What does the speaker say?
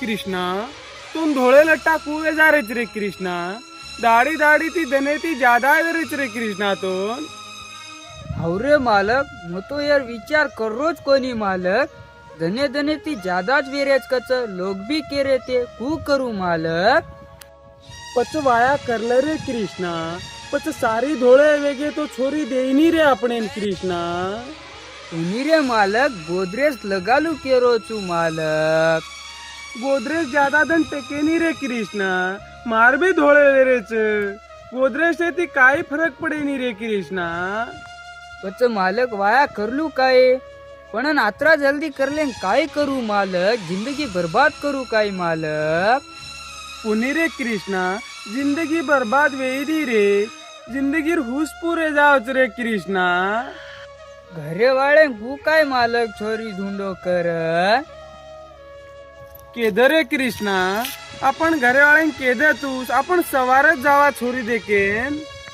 कृष्णा तुम धोळे लट्टा कुवे जा रेच रे कृष्णा दाढ़ी दाढ़ी ती दने ती ज्यादा रेच रे कृष्णा तो अरे मालक मग तो यार विचार करोच कोणी मालक धने धने ती ज्यादाच वेरेच कच लोग भी के रे ते कू करू मालक पच वाया करल रे कृष्णा पच सारी धोळे वेगे तो छोरी देईनी रे अपने कृष्णा तुम्ही रे मालक गोदरेज लगालू केरो चू मालक गोदरेज ज्यादा धन टेकेनी रे कृष्णा मार भी धोळे वेरेच गोदरेज से ती काही फरक पडेनी रे कृष्णा पच मालक वाया करलू काय पण आत्रा जल्दी करले काय करू मालक जिंदगी बर्बाद करू काय मालक पुणे रे कृष्णा जिंदगी बर्बाद वेदी रे जिंदगीर हुस पुरे जावच रे कृष्णा घरे वाळे हू काय मालक छोरी धुंडो कर केदर रे कृष्णा आपण घरे वाळ्यांक केदर तूस आपण सवारच जावा छोरी देकेन